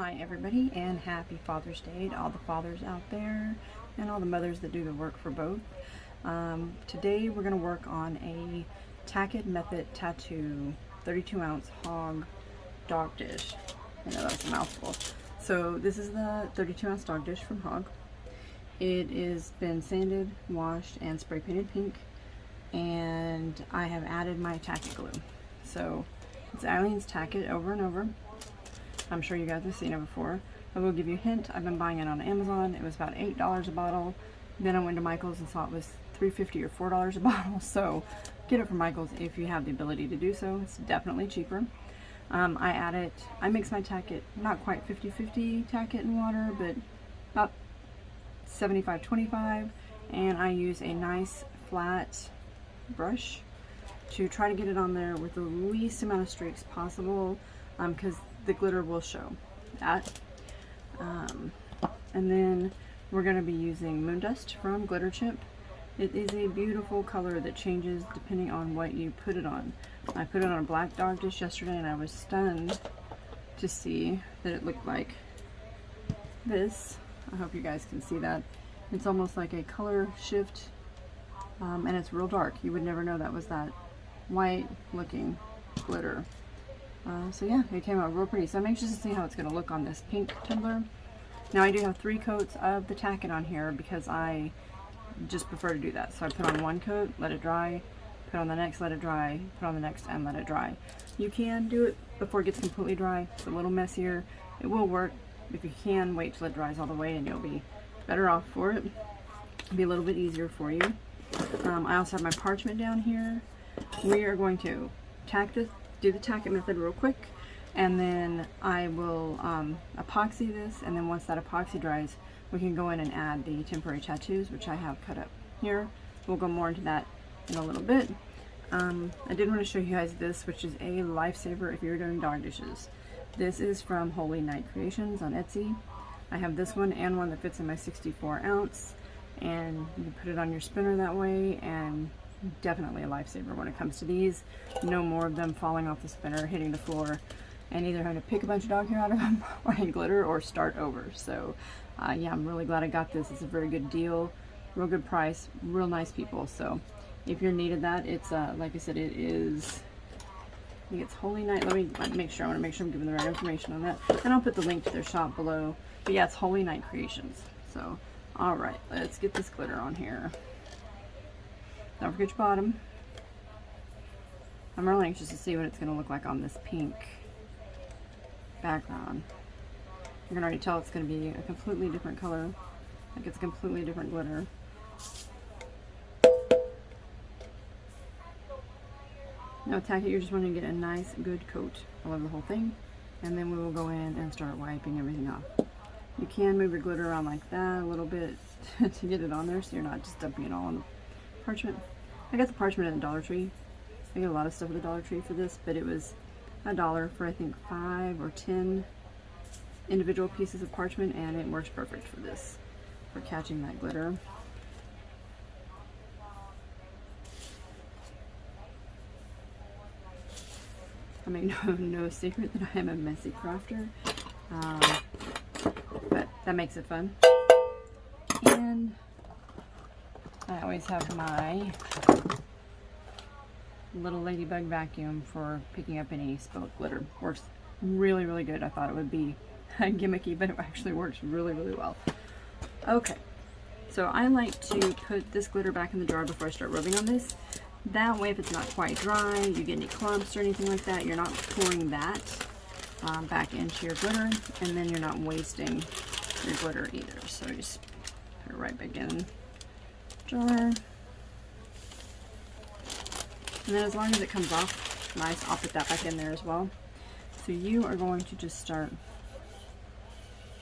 Hi everybody, and happy Father's Day to all the fathers out there and all the mothers that do the work for both. Today we're going to work on a Tack Method Tattoo 32 ounce hog dog dish. I know that's a mouthful. So this is the 32 ounce dog dish from Hog. It has been sanded, washed, and spray painted pink, and I have added my tack glue. So it's Eileen's Tack It over and over. I'm sure you guys have seen it before. I will give you a hint. I've been buying it on Amazon. It was about $8 a bottle. Then I went to Michael's and saw it was $3.50 or $4 a bottle. So get it from Michael's if you have the ability to do so. It's definitely cheaper. I mix my Tack It, not quite 50-50 Tack It and water, but about 75-25. And I use a nice flat brush to try to get it on there with the least amount of streaks possible, because the glitter will show that. And then we're going to be using Moon Dust from Glitter Chip. It is a beautiful color that changes depending on what you put it on. I put it on a black dog dish yesterday and I was stunned to see that it looked like this. I hope you guys can see that. It's almost like a color shift, and it's real dark. You would never know that was that white looking glitter. So yeah, it came out real pretty. So I'm anxious to see how it's going to look on this pink tumbler. Now I do have 3 coats of the Tack It on here because I just prefer to do that. So I put on 1 coat, let it dry, put on the next, let it dry, put on the next, and let it dry. You can do it before it gets completely dry. It's a little messier. It will work. If you can, wait till it dries all the way and you'll be better off for it. It'll be a little bit easier for you. I also have my parchment down here. We are going to do the Tack It method real quick, and then I will epoxy this, and then once that epoxy dries, we can go in and add the temporary tattoos, which I have cut up here. We'll go more into that in a little bit. I did want to show you guys this, which is a lifesaver if you're doing dog dishes. This is from Holy Night Creations on Etsy. I have this one and one that fits in my 64 ounce, and you can put it on your spinner that way, and definitely a lifesaver when it comes to these. No more of them falling off the spinner, hitting the floor, and either having to pick a bunch of dog hair out of them or in glitter or start over. So yeah, I'm really glad I got this. It's a very good deal, real good price, real nice people. So if you're needed that, it's like I said, it is, I think it's Holy Night. Let me make sure. I want to make sure I'm giving the right information on that, and I'll put the link to their shop below. But yeah, it's Holy Night Creations. So all right, let's get this glitter on here. Don't forget your bottom. I'm really anxious to see what it's going to look like on this pink background. You can already tell it's going to be a completely different color. Like it's a completely different glitter. Now Tack It, you're just wanting to get a nice good coat all over the whole thing, and then we will go in and start wiping everything off. You can move your glitter around like that a little bit to get it on there, so you're not just dumping it all on the parchment. I got the parchment at the Dollar Tree. I get a lot of stuff at the Dollar Tree for this, but it was $1 for I think 5 or 10 individual pieces of parchment, and it works perfect for this, for catching that glitter. I make no secret that I am a messy crafter, but that makes it fun. And I always have my little ladybug vacuum for picking up any spilled glitter. Works really, really good. I thought it would be gimmicky, but it actually works really, really well. Okay, so I like to put this glitter back in the jar before I start rubbing on this. That way, if it's not quite dry, you get any clumps or anything like that, you're not pouring that back into your glitter, and then you're not wasting your glitter either. So just put it right back in jar, and then as long as it comes off nice, I'll put that back in there as well. So you are going to just start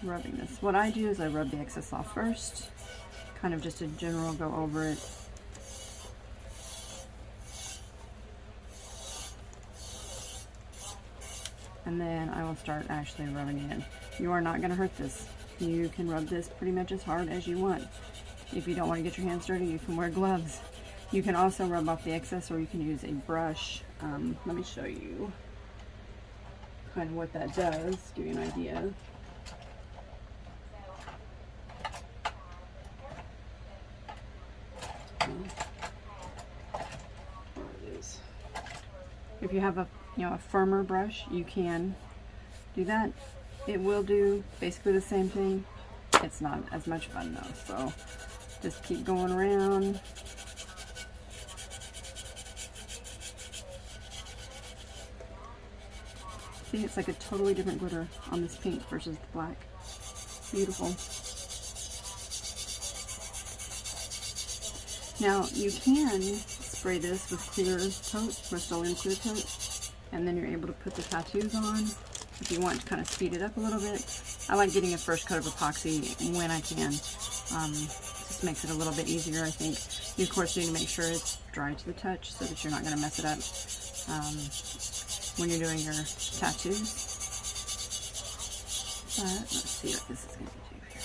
rubbing this. What I do is I rub the excess off first, kind of just a general go over it. And then I will start actually rubbing it in. You are not going to hurt this. You can rub this pretty much as hard as you want. If you don't want to get your hands dirty, you can wear gloves. You can also rub off the excess, or you can use a brush. Let me show you kind of what that does, give you an idea. If you have a a firmer brush, you can do that. It will do basically the same thing. It's not as much fun though, so just keep going around. See, it's like a totally different glitter on this pink versus the black. Beautiful. Now, you can spray this with clear coat, Rust-Oleum clear coat, and then you're able to put the tattoos on if you want to kind of speed it up a little bit. I like getting a first coat of epoxy when I can. Just makes it a little bit easier, I think. You, of course, need to make sure it's dry to the touch so that you're not going to mess it up when you're doing your tattoos. But let's see what this is going to do here.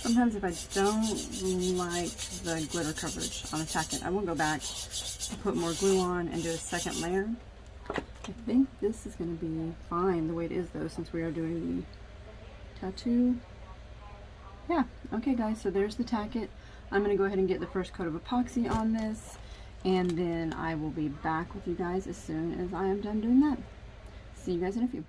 Sometimes if I don't like the glitter coverage on a tack-in, I will go back and put more glue on and do a second layer. I think this is going to be fine the way it is though, since we are doing the tattoo. Yeah, okay guys, so there's the tack-it. I'm going to go ahead and get the first coat of epoxy on this, and then I will be back with you guys as soon as I am done doing that. See you guys in a few.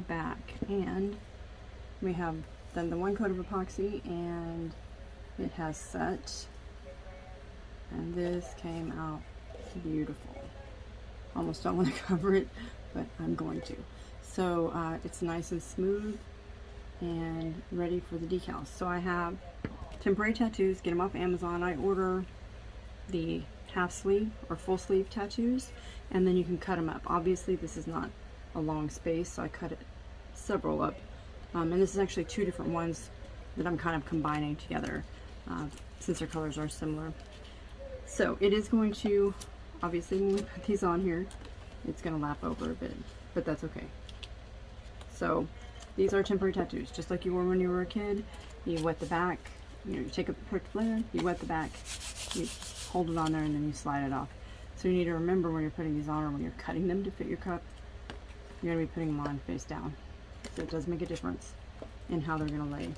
Back, and we have done the one coat of epoxy and it has set, and this came out beautiful. Almost don't want to cover it, but I'm going to. So it's nice and smooth and ready for the decals. So I have temporary tattoos, get them off Amazon. I order the half sleeve or full sleeve tattoos, and then you can cut them up. Obviously this is not a long space, so I cut it several up, and this is actually two different ones that I'm kind of combining together since their colors are similar. So it is going to, obviously when we put these on here, it's going to lap over a bit, but that's okay. So these are temporary tattoos, just like you were when you were a kid. You wet the back, you take a perfect layer, you wet the back, you hold it on there, and then you slide it off. So you need to remember when you're putting these on, or when you're cutting them to fit your cup, you're going to be putting them on face down. So it does make a difference in how they're going to lay.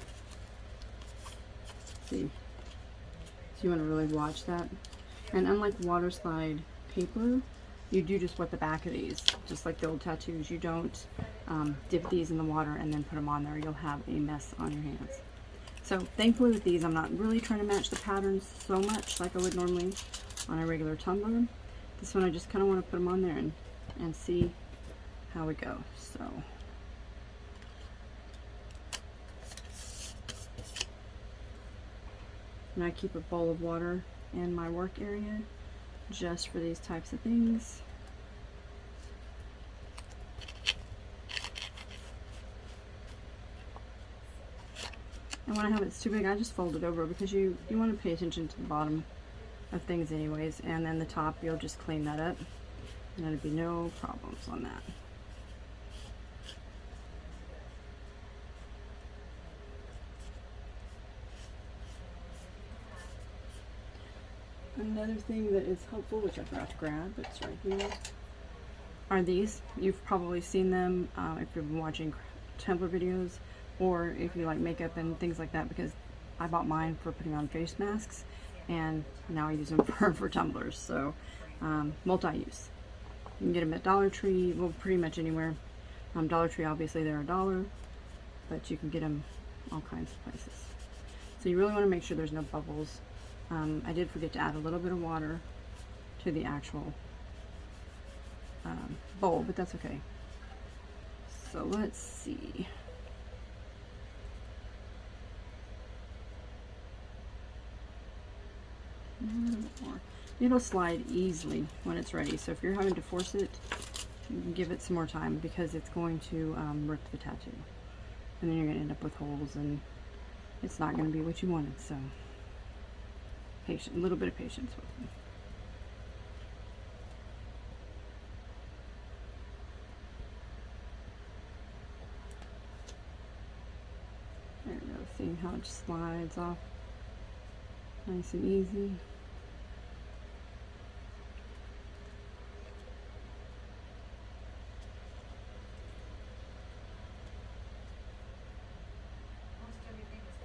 See? So you want to really watch that. And unlike water slide paper, you do just wet the back of these, just like the old tattoos. You don't dip these in the water and then put them on there. You'll have a mess on your hands. So thankfully with these, I'm not really trying to match the patterns so much like I would normally on a regular tumbler. This one I just kind of want to put them on there and see how we go. So and I keep a bowl of water in my work area just for these types of things. And when I have it too big, I just fold it over, because you want to pay attention to the bottom of things anyways, and then the top you'll just clean that up and there'll be no problems on that. Another thing that is helpful, which I forgot to grab, but it's right here, are these. You've probably seen them if you've been watching Tumblr videos, or if you like makeup and things like that, because I bought mine for putting on face masks, and now I use them for tumblers. So multi-use. You can get them at Dollar Tree, well, pretty much anywhere. Dollar Tree, obviously they're $1, but you can get them all kinds of places. So you really want to make sure there's no bubbles. I did forget to add a little bit of water to the actual bowl, but that's okay. So let's see. It'll slide easily when it's ready, so if you're having to force it, give it some more time, because it's going to rip the tattoo, and then you're going to end up with holes, and it's not going to be what you wanted. So a little bit of patience with it. There we go. See how it just slides off nice and easy.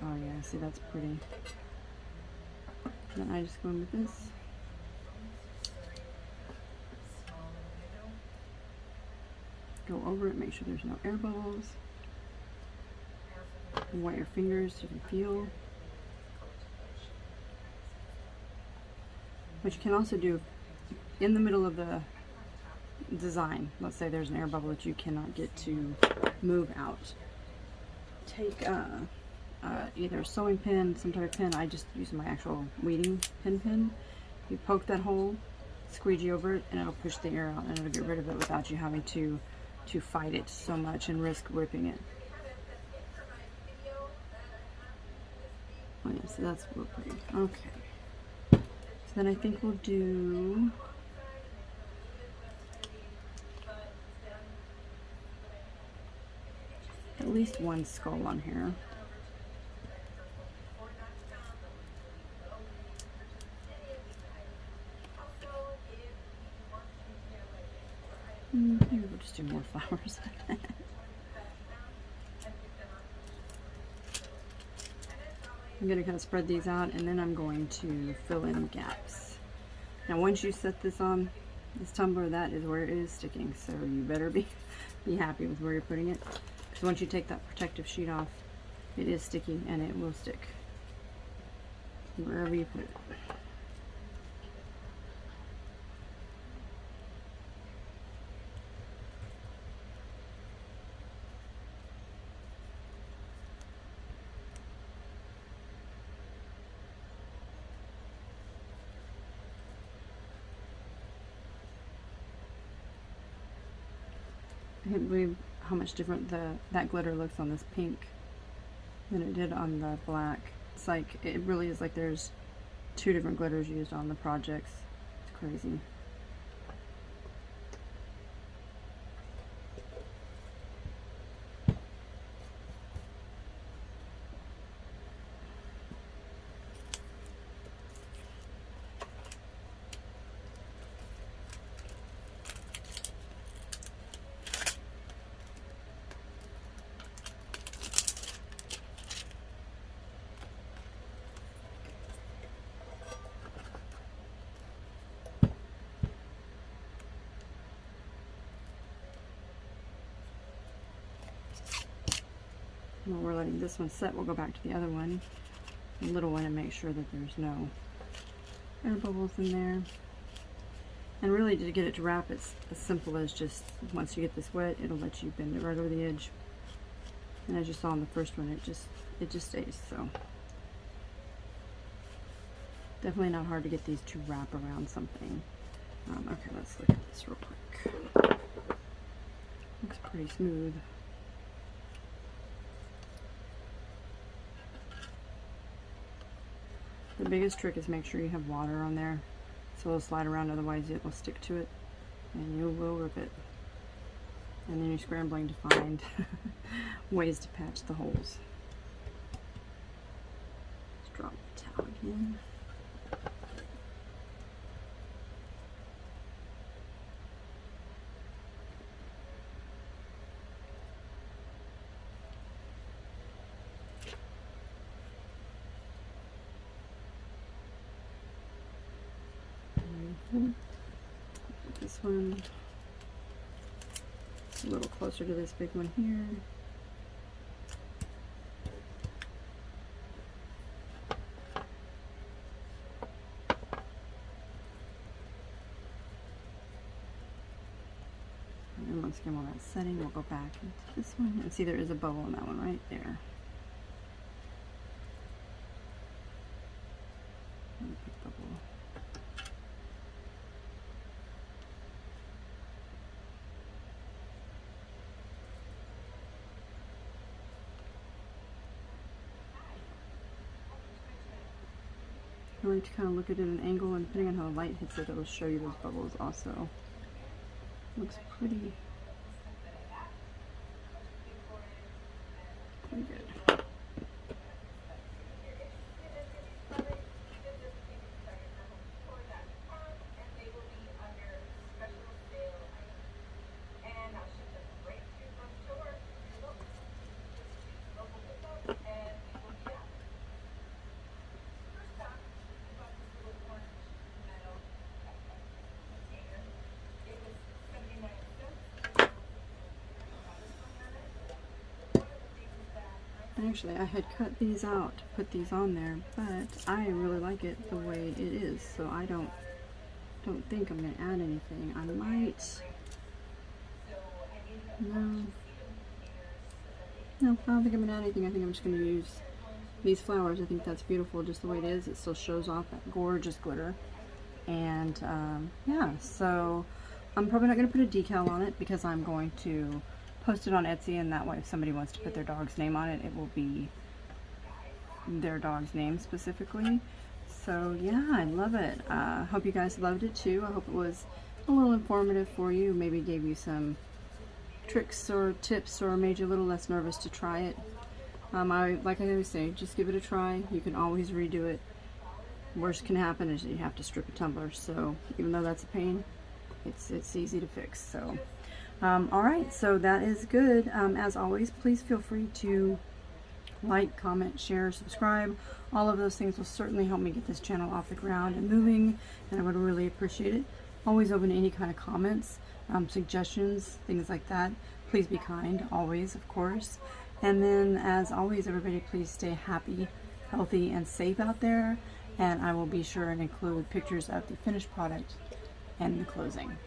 Oh yeah, see, that's pretty. Then I just go in with this. Go over it, make sure there's no air bubbles. You wet your fingers so you can feel. What you can also do in the middle of the design, let's say there's an air bubble that you cannot get to move out, take either a sewing pin, some type of pin. I just use my actual weeding pin. You poke that hole, squeegee over it, and it'll push the air out, and it'll get rid of it without you having to fight it so much and risk ripping it. Oh yeah, so that's real pretty. Okay. So then I think we'll do at least one skull on here. Maybe we'll just do more flowers. I'm going to kind of spread these out, and then I'm going to fill in gaps. Now once you set this on this tumbler, that is where it is sticking, so you better be happy with where you're putting it, because once you take that protective sheet off, it is sticky and it will stick wherever you put it. I can't believe how much different that glitter looks on this pink than it did on the black. It's like, it really is like there's two different glitters used on the projects. It's crazy. While we're letting this one set, we'll go back to the other one, the little one, and make sure that there's no air bubbles in there. And really, to get it to wrap, it's as simple as just, once you get this wet, it'll let you bend it right over the edge. And as you saw in the first one, it just stays. So definitely not hard to get these to wrap around something. Okay, let's look at this real quick. Looks pretty smooth. The biggest trick is make sure you have water on there, so it'll slide around, otherwise it will stick to it and you will rip it. And then you're scrambling to find ways to patch the holes. Let's drop the towel again. This one a little closer to this big one here. And then once again, while that's setting, we'll go back into this one and see there is a bubble in that one right there. Big bubble. I like to kind of look at it at an angle, and depending on how the light hits it, it'll show you those bubbles also. Looks pretty good. Actually, I had cut these out to put these on there, but I really like it the way it is, so I don't think I'm going to add anything. I might... No, I don't think I'm going to add anything. I think I'm just going to use these flowers. I think that's beautiful just the way it is. It still shows off that gorgeous glitter. And yeah, so I'm probably not going to put a decal on it because I'm going to post it on Etsy, and that way if somebody wants to put their dog's name on it, it will be their dog's name specifically. So yeah, I love it. Hope you guys loved it too. I hope it was a little informative for you, maybe gave you some tricks or tips or made you a little less nervous to try it. Like I always say, just give it a try. You can always redo it. Worst can happen is you have to strip a tumbler, so even though that's a pain, it's easy to fix. So alright, so that is good. As always, please feel free to like, comment, share, subscribe. All of those things will certainly help me get this channel off the ground and moving, and I would really appreciate it. Always open to any kind of comments, suggestions, things like that. Please be kind, always, of course. And then, as always, everybody, please stay happy, healthy, and safe out there. And I will be sure and include pictures of the finished product and the closing.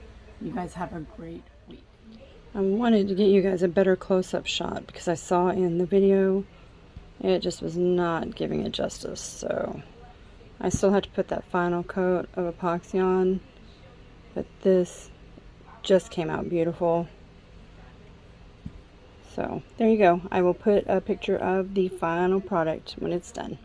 You guys have a great week. I wanted to get you guys a better close-up shot because I saw in the video it just was not giving it justice. So I still have to put that final coat of epoxy on, but this just came out beautiful. So there you go. I will put a picture of the final product when it's done.